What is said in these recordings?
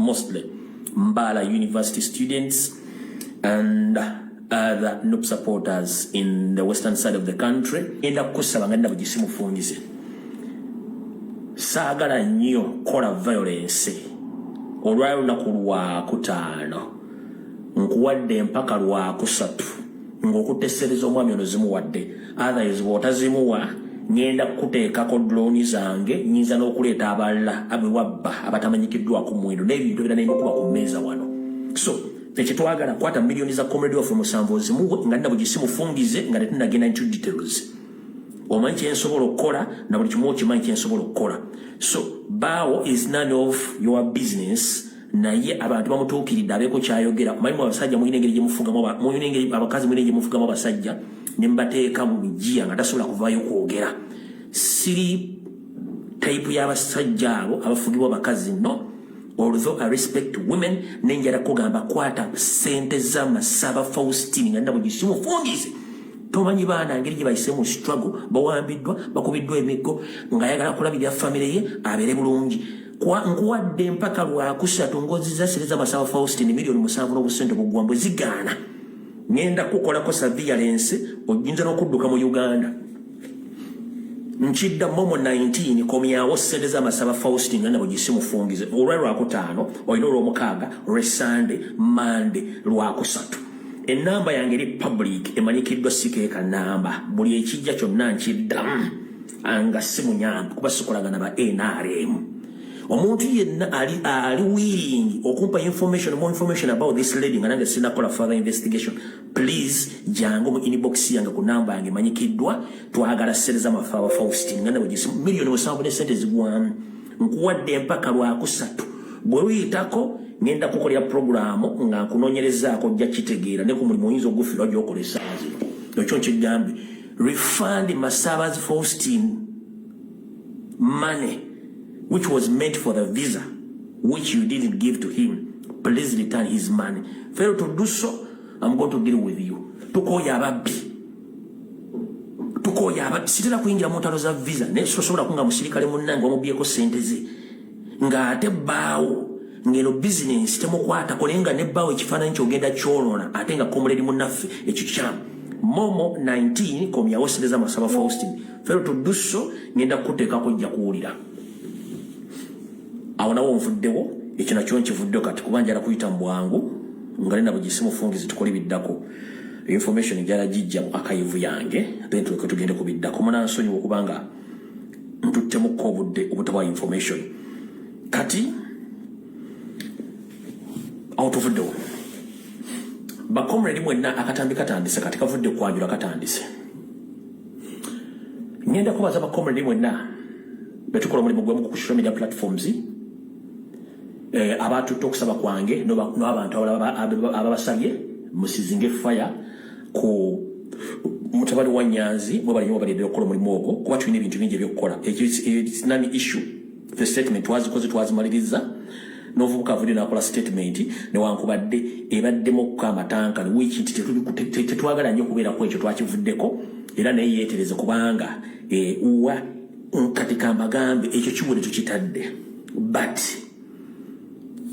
mostly Mbala University students and other NUP supporters in the western side of the country. Enda kusaba ngenda bugisimu fungize. Saagala nnyo kola violence. Olwayo nakulwa kutaano. Nkuwadde mpaka lwa kusatu. Ng'okuteesereza omwami ono zimuwadde. Otherwise bw'otazimuwa ngenda kuteekako drone zange nyinza n'okuleeta abalala abewabba abatamanyikiddwa ku muwendo n'ebintu ebirala n'ebikuba ku mmeeza wano. So tekitwagala kwata millioni za comrade of musanvu ozimuwe nga nina bugisimu fungize nga tetunnagenda into details. Omanyi kyensobola okukola na buli kimu okimanyi kyensobola okukola. So Bawo is none of your business. Naye abantu bamutuukiridde abeeko kyayogera. Omanyi mu abasajja mulina engeri gye mufugamu, mulina engeri abakazi mulina gye mufugamu abasajja ne mbateeka mu mijiya nga tasobola kuvaayo kwogera. Siri type y'abasajja abo abafugibwa abakazi no. Although I respect women, nenjala kugamba kwata sente za Masaba Faustine nga nda bugisimu fungize. Tomanyi baana ngeri gye bayise mu struggle, bawambiddwa, bakubiddwa emiggo, ng'ayagala kulabirira family ye abeere bulungi. Nkuwadde mpaka lwa kusatu ngoziza sireza Masaba Faustine milioni 7 bugwambwe zigaana. Ngenda kukolako surveillance ojinza n'okudduka mu Uganda. Nchidda momo 19 komyawo sente za Masaba Faustine nga bugisimu fungize. Olwaliro akutaano olina olw'omukaaga Sunday Monday lwakusatu. Enamba yange eri public emanyikiddwa sikeeka namba buli ekijja kyonna nkiddamu anga simunyambi kuba sikolagana ba NRM. Omuntu yenna ali willing okumpa more information about this lady nga nange sinakola further investigation, please jangu mu inbox yange ku namba yange emanyikiddwa twagala sente za Masaba Faustine nga bugisimu milioni 7 sente zigwamu. Nkuwadde mpaka lwakusatu bwe luyitako ngenda kukolera programu nga nkunoonyerezaako ojja kitegeera ne ku mulimu oyinza ogufiirwa gy'okolesa zino. Ekyo nkigambe refund Masaba Faustine money which was meant for the visa which you didn't give to him. Please return his money. Fail to do so, I'm going to deal with you. Tukoya ababbi. Sitera kuyingira mu ntalo za visa ne sosobola kunga musirikale munnange wamubyeko sente ze nga ate Bawo ngeno business temukwata kolenga ne Bawo ekifaananyi kyogenda kyolona ate nga comrade munnaffe ekyo kyamu. Momo 19 komyawo sente za Masaba Faustine. Fail to do so, ngenda kuteekako ojja kuwulira. Awo nawo nvuddewo ekyo nakyo nkivuddewo kati kuba njala kuyita mu bwangu nga nina bugisimu fungize tukole biddako. Information njala gijja mu archive yange then tugende ku biddako. Munansonyiwa okubanga ntuttemu obudde obutawa information. Kati awo tuvuddewo. Bakomredi mwenna akatambi katandise kati kavudde kwanjula katandise. Ngenda kubaza bakomredi mwenna betukola omulimu gwamu ku social media platforms abatutte okusaba kwange n'abantu ababasabye musizinge fire ku mutabani wa Nyanzi mwe bali balidde okukola omulimu ogwo kuba tulina ebintu bingi ebyokukola. It's non issue. The statement twazimaliriza n'ovubuka avudde n'akola statement newankubadde ebaddemu okukamatanka wiki tetwagala nnyo kubeera ku ekyo twakivuddeko era naye yeetereze kubanga uwa kati kambagambe ekyo kiwule tukitadde but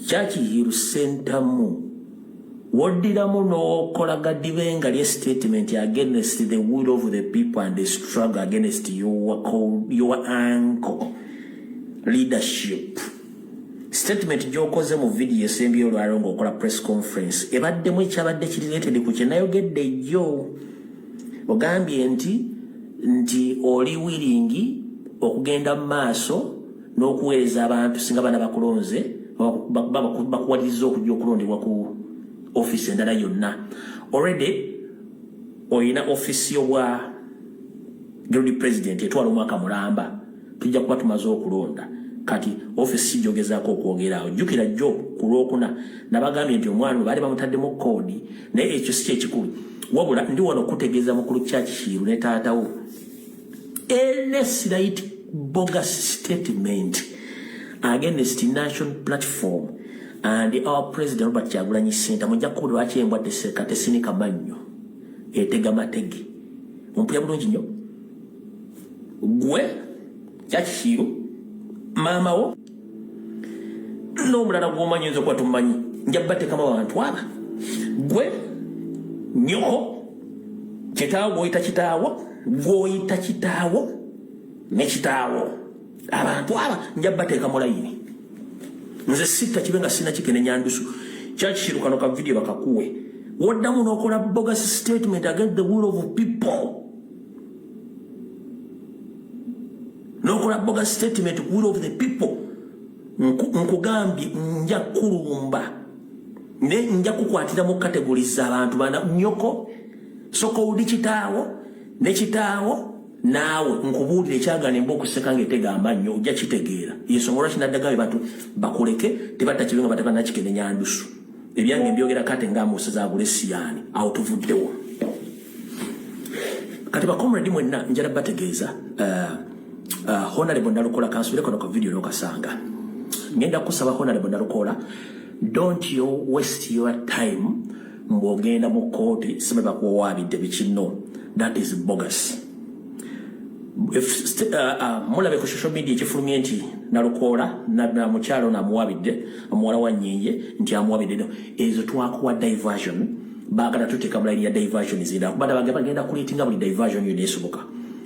kyakihiru sentamu woddiramu n'okolaga dibenga lye statement against the will of the people and the struggle against your uncle leadership. Statement gyokoze mu video esembi olwaliro ng'okola press conference ebaddemu ekyabadde kirireetedde ku kye nayogedde jjo ogambye nti oli wiringi okugenda mu maaso n'okuweereza abantu singa bana bakulonze bakuwaliriza okujja okulondebwa ku office endala yonna. Already oyina office y'obwa Guild President etwala omwaka mulamba tujja kuba tumaze okulonda kati office jogezaako okwogera jjukira jjo ku Lwokuna nabagambye nti omwana baali bamutaddemu kodi naye ekyo si kyekikulu wabula ndi wano okutegeeza mukulu Churchill ne taatawo any slight bogus statement against national platform and our president Robert Kyagulanyi Ssenta mujja kuba lwaki embwadde sekate sinika mannyo etega matege ompulya bulungi nnyo gwe Churchill mama wo n'omulala gw'omanyi nze kuba tumanyi nja bateekamu abantu aba gwe nyoko kitaawo gw'oyita kitaawo ne kitaawo abantu aba nja bateeka mu layini nze sitta kibe nga sina kikene nyandusu kyakishirukano ka video bakakuwe woddamu n'okola bogus statement against the will of people n'okola bogus statement will of the people nkugambye nja kulumba ne nja kukwatira mu categories z'abantu bana nyoko soko udi kitaawo ne kitaawo naawe nkubuulira ekyagana emba okuseka ng'etegamba nnyo ojja kitegeera yensonga kinaddaga batu bakuleke tebatta kibe nga bateeka nakikene nyandusu ebyange mbyogera kate ng'amuusa zaagula essiyani awo tuvuddewo kati bakomredi mwenna njala bategeeza honorable Nalukoola kansubire kano ka video n'okasanga ngenda kusaba honorable Nalukoola don't you waste your time mbogenda mu kooti simeba kuwawaabidde bikino that is bogus mulabe ku social media ekifulumye nti Nalukoola na mukyalo namuwabidde omuwala wa Nyenye nti amuwabidde ezo twakuwa diversion baagala tuteeka mulayini ya diversion zira kubada bagenda kuleetinga buli diversion yonna esoboka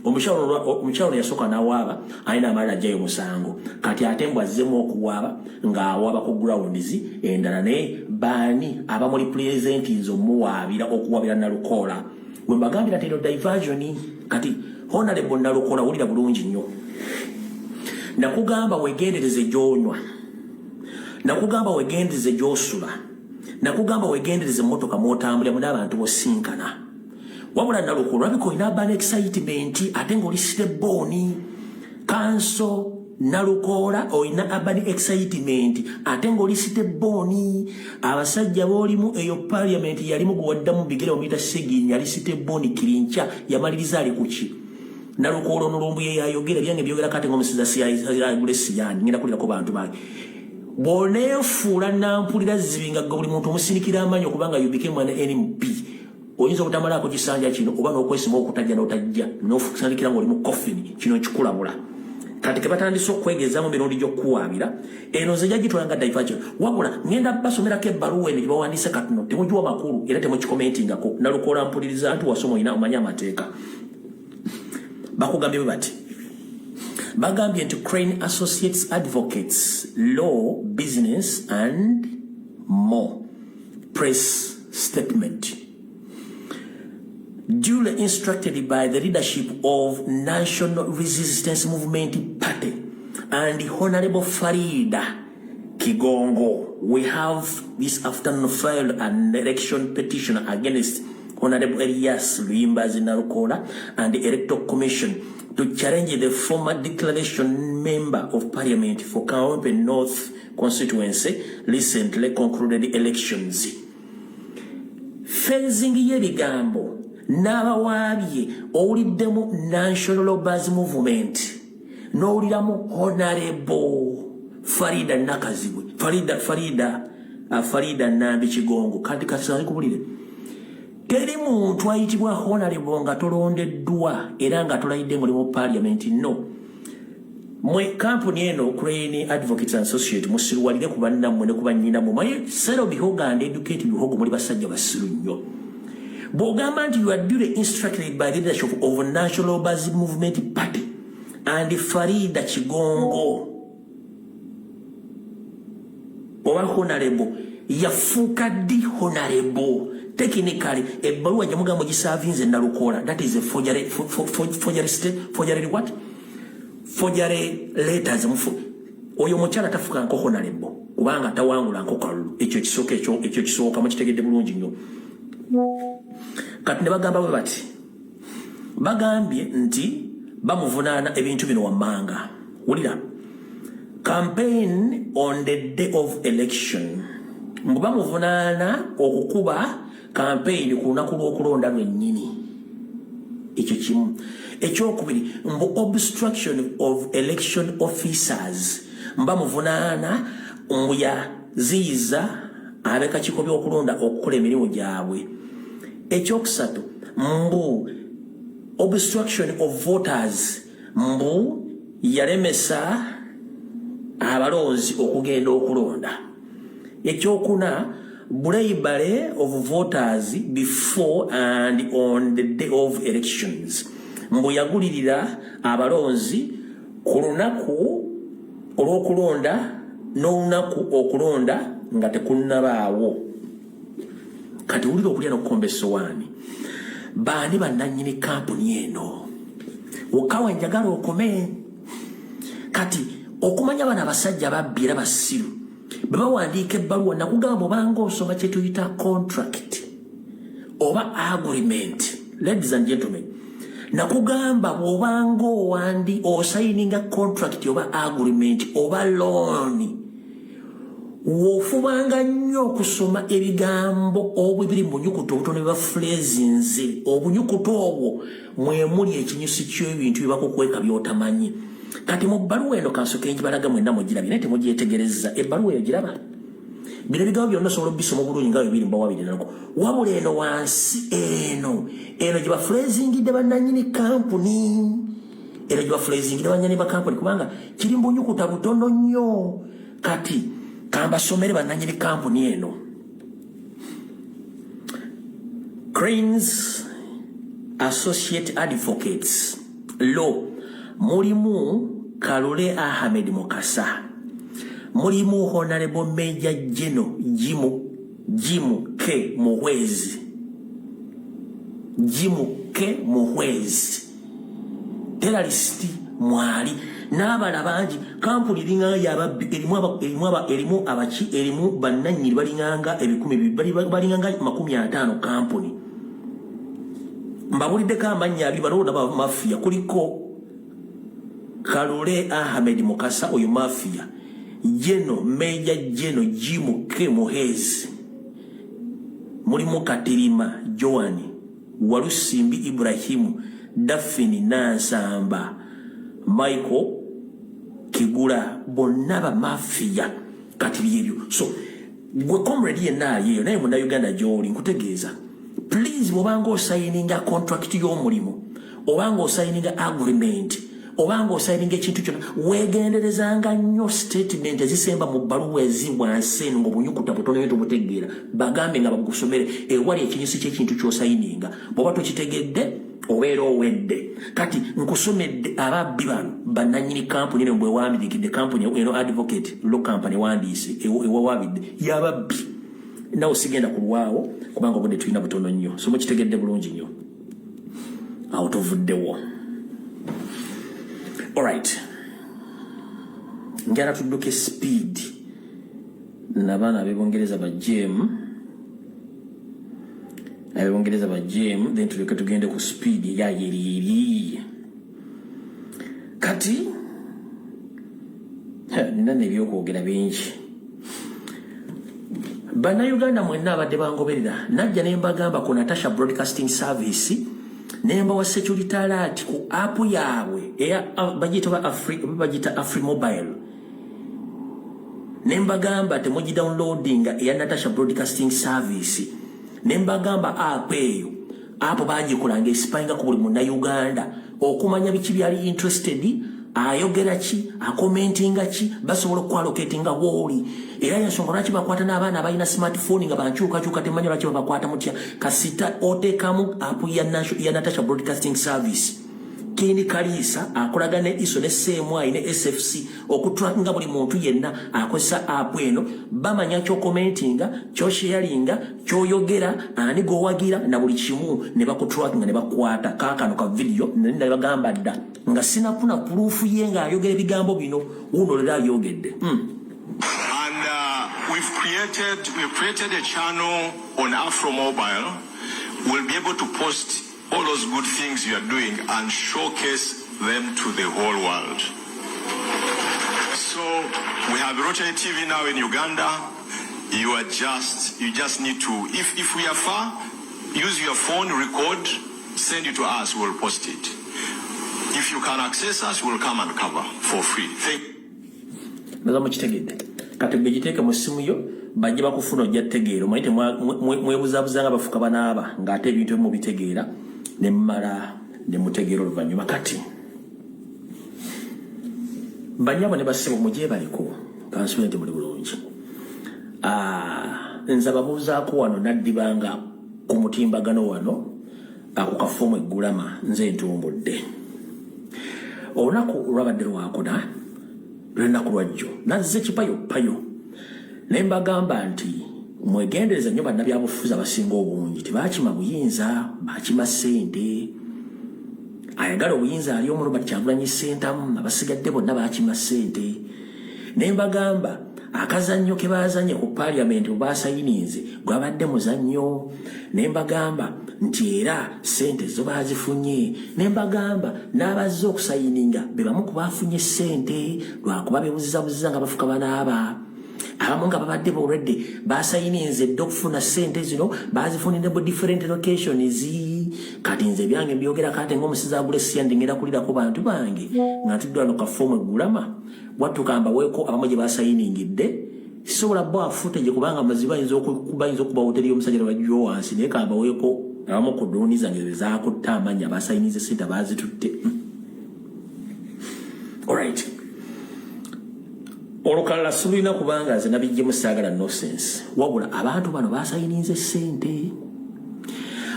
omukyalo yasooka n'awaaba alina amalala ajjayo musango kati ate mbw azzemu okuwaaba ng'awaaba ku grounds endala naye baani abamuli presentinze omuwaabira okuwabira Nalukoola bwe mbagambira teno diversion kati honorable Nalukoola wulira bulungi nnyo nakugamba wegendereze gy'onywa nakugamba wegendereze gy'osula nakugamba wegendereze emmotoka mw'otambuliramu n'abantu b'osinkana wabula Nalukoola olabika olina ban excitement ate ng'oli sitebbooni kanso Nalukoola olina urban excitement ate ng'oli sitebbooni abasajja boolimu eyo parliament yalimu gwe waddamu bigere omuyita Seginyi yali sitebbooni Kirinca yamaliriza ali kuki Nalukoola onulumbu ye yayogera byange byogera kate ng'omusiza siyagula essiyani ngenda kulirako bantu bange bw'oneefuula nampulira zibinga buli muntu omusindikira amanyi okubanga you became an NMP oyinza okutamalaako kisanja kino oba n'okwesima okutajja n'otajja n'okusandikira ng'oli mu coffin kino kikulabula kati ke batandise okwegezaamu emirundi gy'okuwaabira eno nze jagitwalanga diversion wabula ngenda basomerako ebbaluwa eno gye bawandiise katuno temugiwa makulu era temukikomentingako Nalukoola mpuliriza nti wasoma olina omanyi amateeka bakugambye bwe bati bagambye nti Crane Associates Advocates Law Business and More Press Statement duly instructed by the leadership of National Resistance Movement Party and Honorable Farida Kigongo, we have this afternoon filed an election petition against Honorable Elias Luimbazi Nalukoola and the Electoral Commission to challenge the former declaration member of Parliament for Kaweedemu North constituency recently concluded elections. Phasing yebigambo n'abawaabye owuliddemu National Labourers Movement n'owuliramu Honorable Farida Nakazibwe Farida Nambi Kigongo kati kasali kubulire teri muntu ayitibwa Honorable nga tolondeddwa era nga tolayidde ng'oli mu Parliament no mwe kampuni eno Crane Advocates Associate musiruwalire ku bannammwe ne ku bannyinammwe manyi sero bihoga and educate bihogo muli basajja basiru nnyo bw'ogamba nti you are duly instructed by the leadership of National Labourers Movement Party and Farida Kigongo oba Honorable yafuuka ddi Honorable technically ebbaluwa gye mugamba gisavinze Nalukoola that is a forgery what forgery letters oyo mukyala tafuka nko Honorable kubanga tawangula nko kalulu ekyo kisooka mukitegedde bulungi nnyo kati ne bagamba bwe bati bagambye nti bamuvunaana ebintu bino wammanga wulira campaign on the day of election mbu bamuvunaana okukuba campaign ku lunaku lw'okulonda lwennyini ekyo kimu ekyokubiri mbu obstruction of election officers bamuvunaana mbu yaziyiza ab'akakiiko by'okulonda okukola emirimu gyabwe ekyokusatu mbu obstruction of voters mbu yalemesa abalonzi okugenda okulonda. Ekyokuna, bribery of voters before and on the day of elections. Mbu yagulirira abalonzi ku lunaku olw'okulonda n'olunaku okulonda nga tekunnabaawo. Kati wulira okulya n'okukomba essowaani. Baani bannannyini kampuni eno? Wokkawa njagala okome. Kati okumanya bano abasajja babbi era basiru bwe bawandiika ebbaluwa nakugamba obanga osoma kye tuyita contract oba agreement. Ladies and gentlemen, nakugamba bw'obanga osayininga contract oba agreement oba loan, wofubanga nnyo okusoma ebigambo obwebiri mu nyukuta obutono bwa phrasings. Obunyukuta obwo mwe muli ekinyusi ky'ebintu bye bakukweka by'otamanyi. Kati mu bbaluwa eno kansoke njibalaga mwenna mugirabye naye temugyetegereza. Ebbaluwa eyo giraba. Bino ebigambo byonna osobola obisoma obulungi nga bibiri mbawa bibiri nako. Wabula eno wansi eno gye baphrasingidde bannannyini kampuni. Eno gye baphrasingidde bannannyini ba kampuni kubanga kiri mu bunyukuta butono nnyo. Kati kambasomere bannannyini kampuni eno. Cranes Associate Advocates Law. Mulimu Kalule Ahmed Mukasa. Mulimu Honorable Major General Jimu K. Muhwezi. Jimu K. Muhwezi. Terrorist mwali. N'abala bangi kampuni linga yababbi erimu abachi erimu bannannyini balinganga 10 balinganga 50 kampuni. Mbawuliddeko amannya abiri balonda ba mafia kuliko Kalule Ahmed Mukasa oyo mafia. Major General Jimu K. Muhezi. Mulimu Katirima Joani, Walusimbi Ibrahimu, Daphne Nansamba, Michael Kigula, Bonaba Mafia. Katiribyo. So, gwe comrade yenna yeyo naye munda Uganda gy'oli nkutegeeza. Please bw'obanga osayininga contract y'omulimu, obanga osayininga agreement, obanga osayininga ekintu kyonna, weegenderezanga nnyo statement ezisemba mu bbaluwa eziwansi eno ng'obunyukuta butono nnyo tobutegeera. Bagambe nga bagusomere ewali ekinyusi ky'ekintu ky'osayininga. Bw'oba tokitegedde obeera owedde. Kati nkusomedde ababbi bano bannannyini kampuni eno bwe wawandiikidde kampuni eno advocate law company wandiise ewawabidde y'ababbi. Nawe sigenda kulwawo kubanga obudde tulina butono nnyo. So mukitegedde bulungi nnyo. Awo tovuddewo. Alright. Njala tudduke speed. N'abaana ab'Ebongereza ba GM. Ab'Ebongereza ba GM, then tuleke tugende ku speed ya yeri. Kati nina n'ebyokwogera bingi. Bannayuganda mwenna abadde bangoberera najja ne mbagamba ku Natasha Broadcasting Service nemba wa security alert ku app yaabwe bagita Afri Mobile. Nembagamba temugi downloading ya Natasha Broadcasting Service. Nembagamba app eyo apo bagikolanga esipayinga ku buli munnayuganda okumanya biki byali interested, ayogera ki, akomentinga ki, basobola okwalocatinga woli. Era y'ensonga lwaki bakwata n'abaana abalina smartphone nga bankyukakyuka temanyi lwaki babakwata mutya. Kasita oteekamu app ya Natasha Broadcasting Service. Kindi Kalisa akolaga ne ISO ne CMI ne SFC okutrackinga buli muntu yenna akozesa app eno. Bamanya ky'okomentinga, ky'osharinga, ky'oyogera, ani gowagira na buli kimu ne bakutrackinga ne bakwata. Kaakano ka video nenda bagamba dda nga sinafuna proof ye nga ayogera ebigambo bino uno lera ayogedde. We've created a channel on Afro Mobile. We'll be able to post all those good things you are doing and showcase them to the whole world. So we have Rotary TV now in Uganda. You just need to, if we are far, use your phone, record, send it to us, we'll post it. If you can access us, we'll come and cover for free. Thank you. Kati begiteka mu simu yo bajja bakufuna ojja tegeero mwite mwebuzabuzanga bafuka banaaba ng'ate ebintu mu bitegeera ne mmala ne mutegeero oluvannyuma. Kati banyabo ne basibo muje baliko kansulenti muri bulungi nza babuzaako wano naddibanga ku mutimbagano wano akukafumu eggulama nze ntumbudde olunaku lwabadde lwakuna lunaku lwajjo nazze kipayo payo naye mbagamba nti mwegendereza nnyo bannabyabufuzi abasinga obungi tebakima buyinza bakima ssente ayagala obuyinza ali omu Robert Kyagulanyi Ssentamu abasigadde bonna bakima ssente naye mbagamba akazannyo ke baazanye ku parliament basayininze gwabadde muzannyo naye mbagamba nti era ssente zo bazifunye naye mbagamba n'abazze okusayininga be bamu ku bafunye ssente lwakuba bebuzizabuziza nga bafuka banaaba abamu nga babadde already basayininze dde okufuna ssente zino bazifunire mu different locations kati nze byange mbyogera kate ng'omusizi agula essiya ndingenda kulira ku bantu bange nga tuddwa no kafomu eggulama wattukamba weeko abamu gye basayiningidde sisobola bwa footage kubanga maziba bayinza okuba hoteri y'omusajja lwajjo wansi naye kamba weeko abamu ku drooni zange zakutta amanya basayinize ssente bazitutte alright olukalala sulina kubanga nze nabijje musaagala nonsense wabula abantu bano basayininze ssente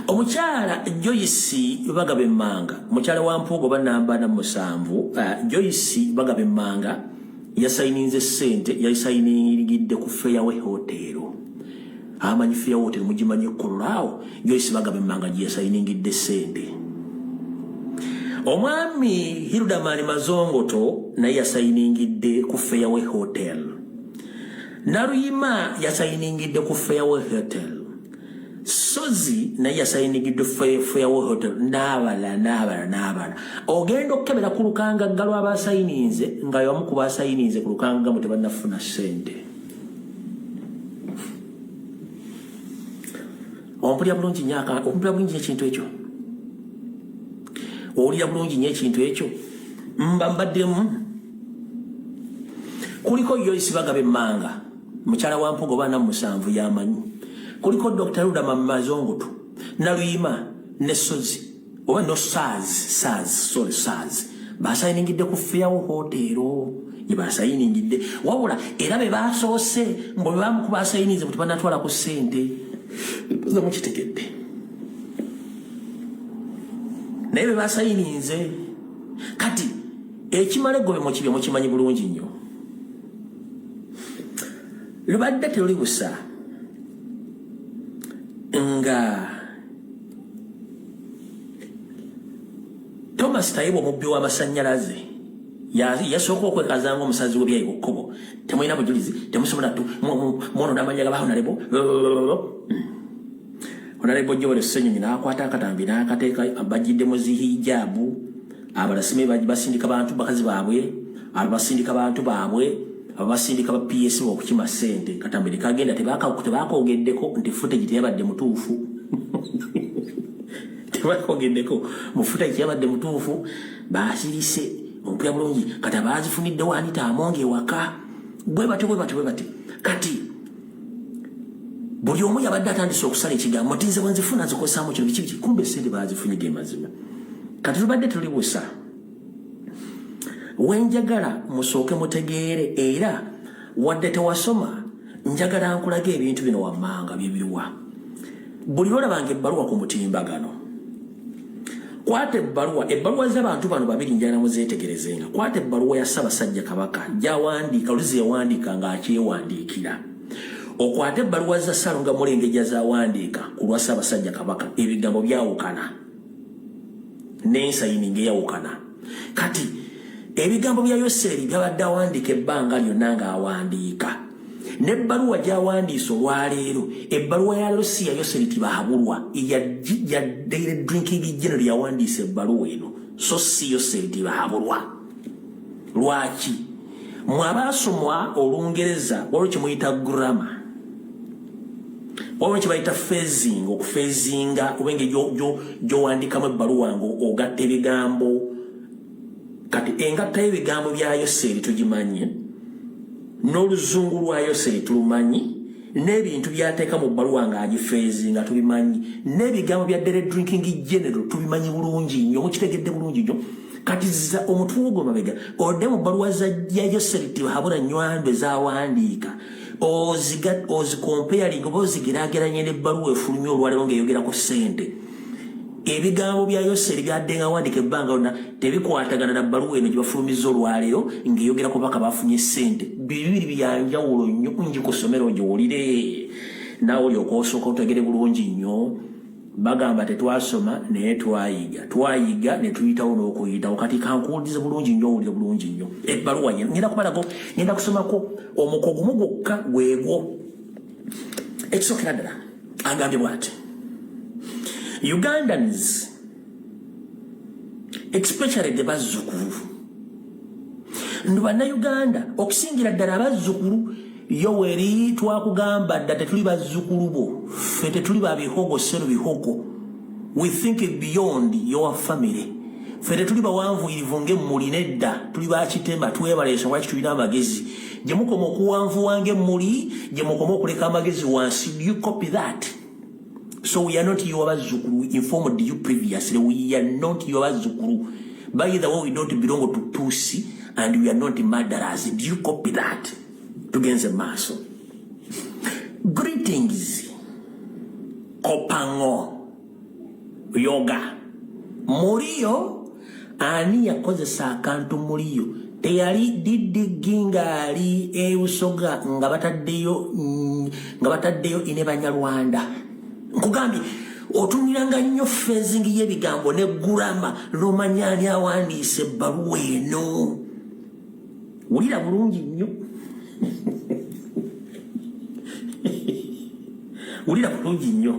omukyala Joyce Bagabemmanga mukyala wa Mpuuga banamba na musanvu Joyce Bagabemmanga yasayininze ssente yasayiningidde ku Fairway Hotel amanyi Fairway Hotel mugimanye kulaawo Joyce Bagabemmanga gye yasayiningidde ssente omwami Hildamani Mazongoto naye yasayiningidde ku Fairway Hotel Naluyima yasayiningidde ku Fairway Hotel Sozi naye yasayiningidde Fairway Hotel n'abala ogenda okukebera ku lukanga lwa basayininze nga y'omu ku basayininze ku lukanga mu tebannafuna ssente ompulira bulungi ekintu ekyo owulira bulungi nnyo ekintu ekyo mbaddemu kuliko Joyce Bagabemmanga mukyala wa Mpuuga bana musanvu yamanyi kuliko Dr. Rudama Mazongoto Naluyima ne Sozi oba no Saz basayiningidde ku Fairway Hotel ye basayiningidde wabula era be basoose mbo be bamu ku basayinize mu tebannatwala ku ssente biza mukitegedde naye be basayininze kati ekimala egobe mu kibya mukimanyi bulungi nnyo lubadde teruli busa nga Thomas Taibo mubbi w'amasannyalaze yasooka okwekazanga omusazi w'ebyayi ku kkubo temulina bujulizi temusobola mwono n'amanya gabahonalebo honalebo Joel Ssenyonyi n'akwata akatambi n'akateeka bajjidde mu zihijabu abalasime basindika bantu bakazi baabwe abasindika bantu baabwe abasindika ba PS okukima ssente katambi likagenda tebakoogeddeko nti footage teyabadde mutuufu tebakoogeddeko mu footage teyabadde mutuufu basirise ompya bulungi kati abazifunidde Anita Amonge ewaka bwe bati kati buli omu yabadde atandise okusala ekigambo nti nze bwenzifuna nzikozesaamu kino biki kumbe ssente bazifunidde mazima kati tubadde tuli busa wenjagala musooke mutegeere era wadde tewasoma njagala nkulaga ebintu bino wammanga byebiruwa buli lwolabanga ebbaluwa ku mutimbagano kwata ebbaluwa z'abantu bano babiri njagala muzeetegerezenga kwata ebbaluwa ya Ssaabasajja Kabaka gy'awandiika oluzi yawandiika ng'akyewandiikira okwata ebbaluwa za Ssalonga Mulengejja z'awandiika ku lwa Ssaabasajja Kabaka ebigambo byawukana n'ensayininga eyawukana kati ebigambo bya Yoseri byabadde awandiika ebbanga lyonna ng'awandiika n'ebbaluwa gy'awandiisa olwaleero ebbaluwa ya Lusiya Yoseri Tibahabulwa ya Daily Drinking General yawandiisa ebbaluwa eno so si Yoseri Tibahabulwa lwaki mwabaasomwa Olungereza waliwo kye muyita grammar waliwo kye bayita phasing okuphasinga oba engeri gy'owandiikamu ebbaluwa ng'ogatta ebigambo kati engatta y'ebigambo bya Yoseri tugimanye n'oluzungu lwa Yoseri tulumanyi n'ebintu byateeka mu bbaluwa ng'agifeezinga tubimanyi n'ebigambo bya Daily Drinking General tubimanyi bulungi nnyo mukitegedde bulungi nnyo kati za omutwe mabega odde mu baluwa ya Yoseriti habura nywambe zawandiika ozikomparing oba ozigerageranye n'ebbaluwa efulumya olwalero ng'eyogera ku ssente ebigambo bya Yoseri byadde nga wandika ebbanga lonna tebikwatagana na bbaluwa eno gye bafulumiza olwalero ng'eyogera ku baka bafunye ssente bibiri byanjawulo nnyo njikusomera ogiwulire naawe olyoka osooka otegere bulungi nnyo bagamba tetwasoma naye twayiga ne tuyitawo n'okuyitawo kati kankuwulize bulungi nnyo owulire bulungi nnyo ebbaluwa ngenda kubalako ngenda kusomako omuko gumu gwokka gwegwo ekisookera ddala agambye bw'ati Ugandans especially the bazzukulu Uganda okusingira ddala abazzukulu Yoweri twakugamba dda tetuli bazzukulu bo ffe tetuli ba bihogo sero bihogo we think beyond your family ffe tetuli bawanvuyirivu ng'emmuli nedda tuli bakitemba twebaleesa lwaki tulina amagezi gye mukoma okuwanvuwa ng'emmuli gye mukoma okuleka amagezi wansi. Do you copy that? So we are not your bazzukulu. We informed you previously. We are not your bazzukulu. By the way, we don't belong to Pussy and we are not murderers. Do you copy that? Tugenze maso. Greetings. Kopango. Yoga. Muliyo. Ani yakozesa akantu muliyo. Teyali didiginga ali eusoga nga bataddeyo ine Banyarwanda. Nkugambye otuniranga nnyo fezingi y'ebigambo ne gurama lomanyani awandiise ebbaluwa eno. Wulira bulungi nnyo. Wulira bulungi nnyo.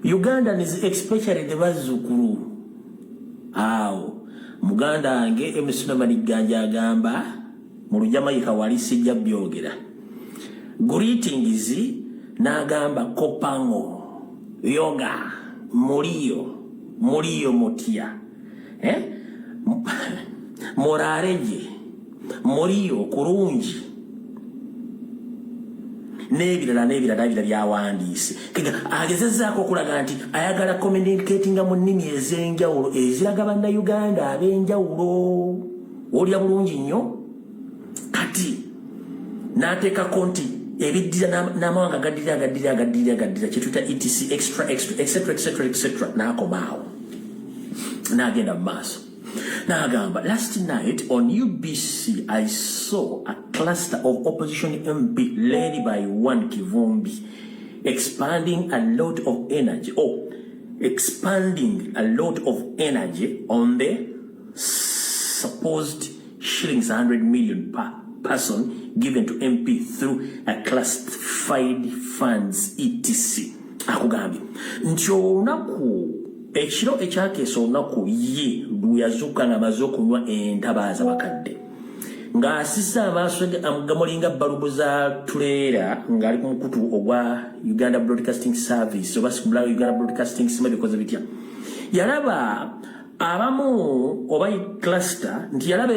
Ugandans especially the bazzukulu. Awo muganda wange emisuna maniganja agamba mu Lujamayika wali sijja byogera. Greetings n'agamba Kopango, Yoga, Muliyo mutya. Morareje, Muliyo kurungi. Nebirala byawandiise. Kega agezezaako okulaga nti ayagala communicatinga mu nnimi ez'enjawulo eziraga bannayuganda ab'enjawulo. Olya bulungi nnyo. Kati n'ateekako nti ebiddira n'amawanga gaddira kyetuyita etc etc n'akomaawo n'agenda mu maaso n'agamba last night on UBC I saw a cluster of opposition MP led by one Kivumbi expanding a lot of energy on the supposed shillings 100 million per person given to MP through a classified funds etc. Akugambye nti olunaku ekiro ekyakeesa olunaku ye lweyazuuka ng'amaze okunywa entabaaza bakadde ng'asisa amaaso gamulinga balubu za tuleera ng'ali ku mukutu ogwa Uganda Broadcasting Service oba Uganda Broadcasting sima bikoze bitya yalaba abamu oba cluster nti yalaba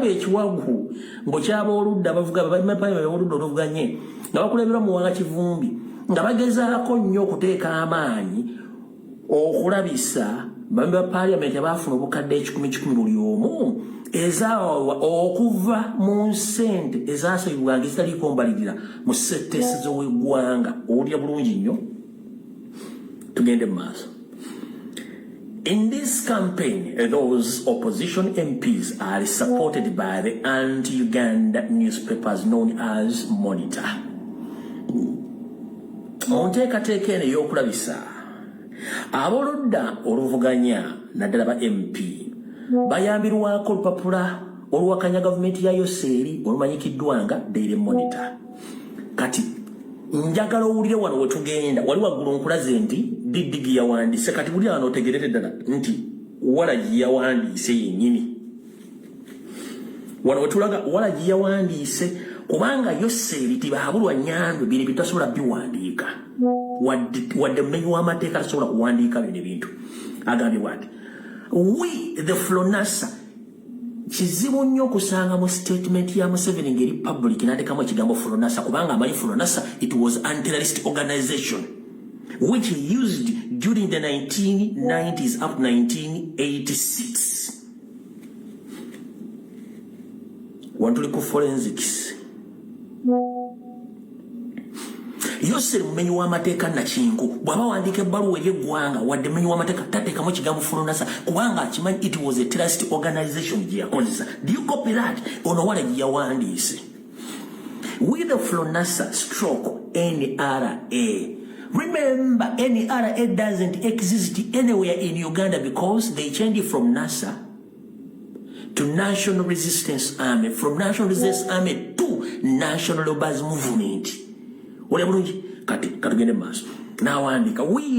ekiwagu mbukyaba oludda abavuga bamapayi oludda oluvuganye nga bakuleberwa mu wanga Kivumbi nga bagezaako nnyo okuteeka amaanyi okulabisa bambi ba parliament abaafuna obukadde 10,000 buli omu ezaawa okuva mu nsente ezaasabibwanga ezitaliiko mbalirira mu setteesi z'ow'eggwanga. Owulira bulungi nnyo. Tugende mu maaso. In this campaign, those opposition MPs are supported by the anti-Uganda newspapers known as Monitor. Onteekateeka eno ey'okulabisa aboludda oluvuganya naddala ba MP bayambirwako olupapula oluwakanya gavumenti ya Yoseri olumanyikiddwa nga Daily Monitor. Kati njagala owulire wano we tugenda wali waggulu nkulaze nti Didigi yawandiise kati buli wano otegerere ddala nti Walagi yawandiise yennyini. Wano we tulaga Walagi yawandiise kubanga Yoseri tibaabulwa Nyandwi bino bitasobola biwandiika wadde mmenyi w'amateeka tasobola kuwandiika bino ebintu. Agambye bw'ati we the Flonasa kizibu nnyo okusanga mu statement ya Museveni ngeri public n'ateekamu ekigambo Flonasa kubanga amanyi Flonasa it was anti-terrorist organization. which he used during the 1990s up to 1986. Want to look for forensics. Yose mumenyi wa mateeka nakingu bwaba wandika ebbaluwa ery'eggwanga wadde mumenyi wa mateeka tateekamu ekigambo Flonasa kubanga akimanyi it was a trust organization gye yakozesa. Do you copy that? Ono wala gye yawandiise. With the Flonasa stroke NRA. Remember, NRA doesn't exist anywhere in Uganda because they changed it from NASA to National Resistance Army, from National Resistance Army to National Labour's Movement. Now, we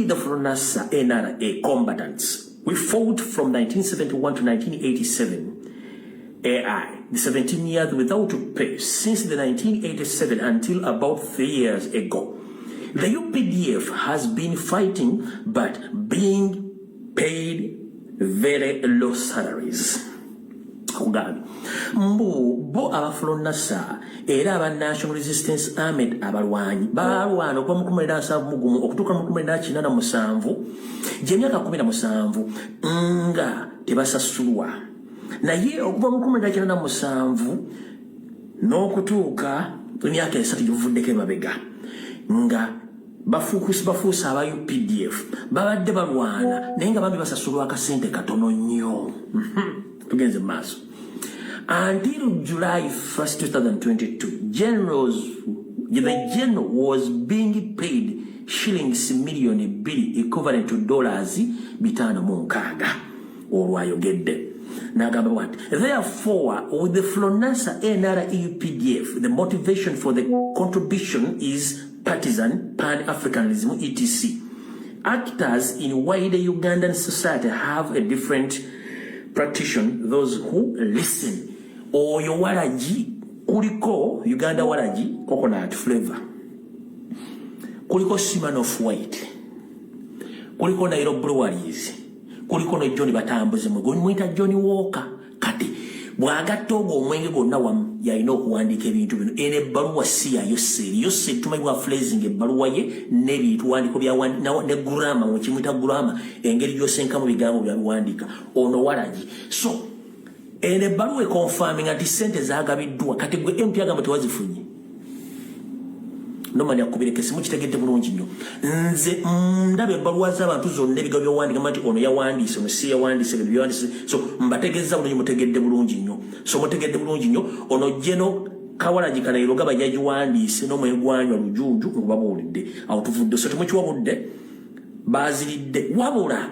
the Flonasa NRA combatants, we fought from 1971 to 1987. AI, the 17 years without pay since the 1987 until about 3 years ago. The UPDF has been fighting but being paid very low salaries. Bo Flonasa era aba National Resistance Army abalwanyi balwana okuva mu 19 okutuuka mu 1997 gy'emyaka 17 nga tebasasulwa. Naye okuva mu 1997 n'okutuuka emyaka 3 givuddeko emabega nga bafuusa aba UPDF babadde balwana naye nga bambi basasulwa akasente katono nnyo. Tugenze maaso. Until July 1st, 2022, the general was being paid shillings million billion equivalent to dollars bitano mu nkaaga olwayogedde. Therefore, with the Flonasa NRA UPDF, the motivation for the contribution is partisan, pan-Africanism, etc. Actors in wider Ugandan society have a different practitioner, those who listen. Oyo walaji, kuliko Uganda walaji, coconut flavor. Kuliko Seaman of White. Kuliko Nairobi Breweries. Kuliko no Johnny Batambuze mwita Johnny Walker kati bwagatta ogwo omwenge gonna wamu yalina okuwandiika ebintu bino ene ebbaluwa si yayo seri yose tumanyiwa phrasing ebbaluwa ye n'ebintu wandiko ne gurama mukimwita gurama engeri gy'osenkamu bigambo byabiwandiika ono walagi so ene ebbaluwa ekonfirming nti ssente zaagabiddwa kati gwe MP agamba tewazifunye no mani akubire kesi mukitegedde bulungi nnyo nze ndabe ebbaluwa z'abantu zonna ebigambo by'owandiika nti ono yawandiise ono si yawandiise ebyo byawandiise so mbategeeza bulungi mutegedde bulungi nnyo so mutegedde bulungi nnyo ono jeno Kawalagi Kanairo gaba yagiwandiise n'omwegwanywa lujuuju ngubabuulidde awo tuvudde so temukiwabudde baziridde wabula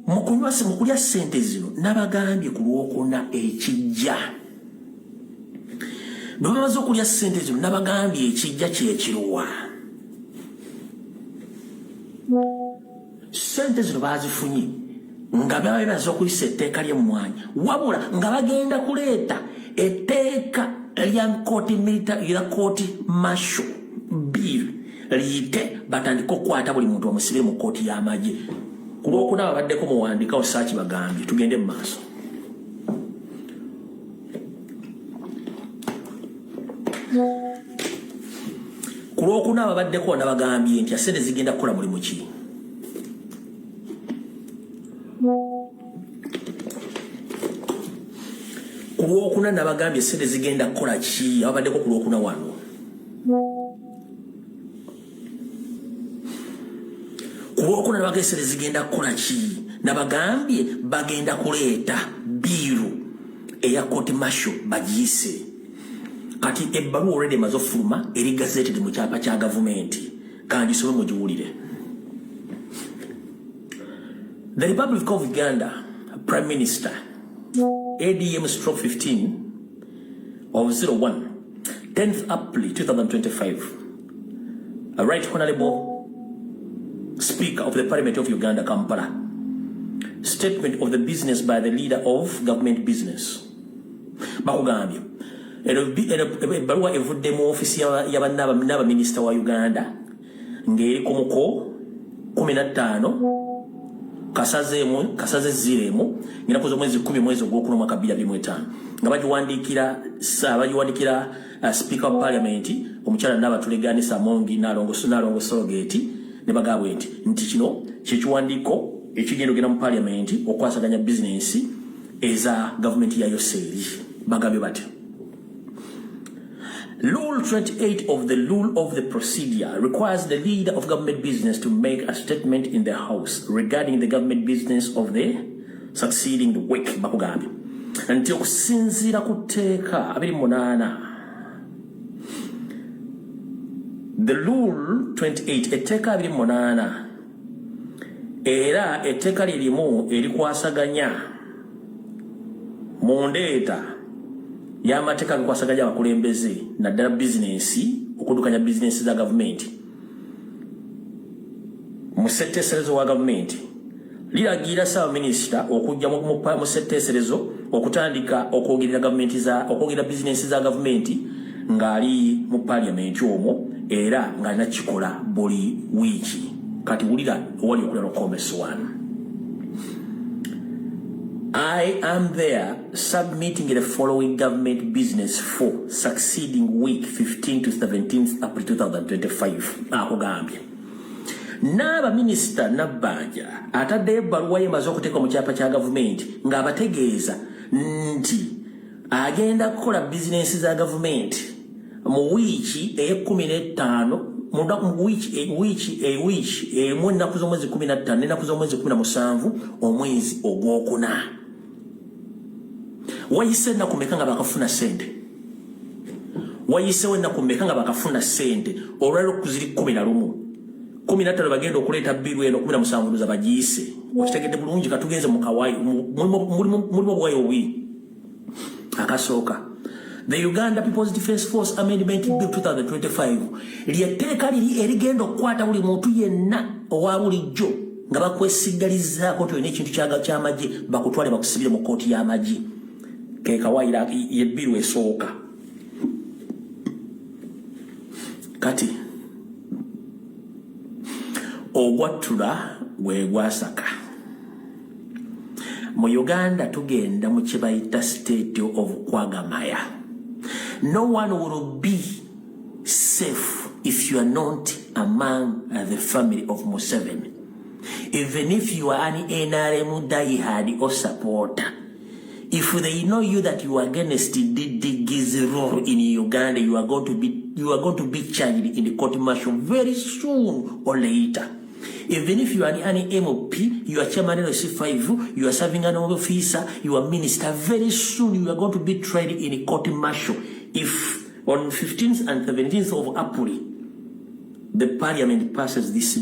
mukunywase mukulya ssente zino nabagambye ku lwokuna ekijja bamaze okulya ssente zino nabagambye ekijja kyekiruwa ssente zino bazifunye nga babaze okuyisa etteeka ly'emmwanyi wabula nga bagenda kuleeta etteeka lya kooti military era kooti martial bill liyite batandika okukwata buli muntu omusibire mu kooti y'amagye ku lwokuna babaddeko muwandikawo saaki bagambye tugende mu maaso. Ku lwokuna babaddeko nabagambye nti ssente zigenda kukola mulimu ki ku lwokuna nabagambye ssente zigenda kukola ki ababaddeko ku lwokuna wano ku lwokuna nabagambye ssente zigenda kukola ki nabagambye bagenda kuleeta biiru eya kooti martial bagiyise kati ebbaluwa already emaze ofuluma eri gazeted mu kyapa kya gavumenti kangisome mugiwulire. The Republic of Uganda Prime Minister ADM stroke 15 of 01 10th April 2025 a Right Honorable Speaker of the Parliament of Uganda Kampala statement of the business by the leader of government business bakugambye ebbaluwa evudde mu ofisi y'abannaba minisita wa Uganda ng'eri ku muko 15 kasaze ziremu ng'inaku z'omwezi 10 mwezi ogwokuna omwaka 2025 nga bagiwandikira Speaker of Parliament omukyala Nabatulege Amongi Nalongo Sorogeti ne bagabwe nti kino kyekiwandiiko ekigenda ogenda mu parliament okwasaganya business eza government ya Yoseeri bagabye batyo. Rule 28 of the rule of the procedure requires the leader of government business to make a statement in the House regarding the government business of the succeeding week. Bakugambye nti okusinziira ku tteeka 28 the rule 28 etteeka 28 era etteeka lirimu erikwasaganya mu ndeeta y'amateeka agakwasaganya abakulembeze naddala bizinesi okuddukanya bizinesi za gavumenti mu setteeserezo wa gavumenti liragira Ssaabaminisita okujja mu setteeserezo okutandika okwogera bizinesi za gavumenti ng'ali mu parliament omwo era ng'alina kikola buli wiiki. Kati wulira wali okulera Comments 1. I am there submitting the following government business for succeeding week 15 to 17th April 2025. Akugambye Naba Minister Nabbanja atadde ebbaluwa yemaze okuteeka mu kyapa kya gavumenti ng'abategeeza nti agenda kukola bizinesi za gavumenti mu wiiki eye15 mu wiiki emu ennaku z'omwezi 15 n'ennaku z'omwezi 17 omwezi ogwokuna. Wayise ennaku mmeka nga bakafuna ssente? Wayisewo ennaku mmeka nga bakafuna ssente? Olwaliro kuziri 11 15 bagenda okuleeta biru eno 17 nuza bagiyise. Okitegedde bulungi katugenze mu kawaayi mulimu obwayi obubiri. Akasooka the Uganda People's Defence Force Amendment Bill 2025 lyetteeka liri erigenda okukwata buli muntu yenna owa bulijjo nga bakwesigalizaako nti olina ekintu ky'amagye bakutwale bakusibire mu kooti y'amagye. Ke kawaayira yebbiru esooka. Kati ogwattula gwe gwasaka. Mu Uganda tugenda mu kye bayita state of kwagamaya. No one will be safe if you are not among the family of Museveni. Even if you are an NRM diehard or supporter, if they know you that you are against Gi's rule in Uganda, you are going to be charged in the court martial very soon or later. Even if you are an MP, you are chairman of C5, you are serving an officer, you are minister, very soon you are going to be tried in a court martial. If on 15th and 17th of April, the parliament passes this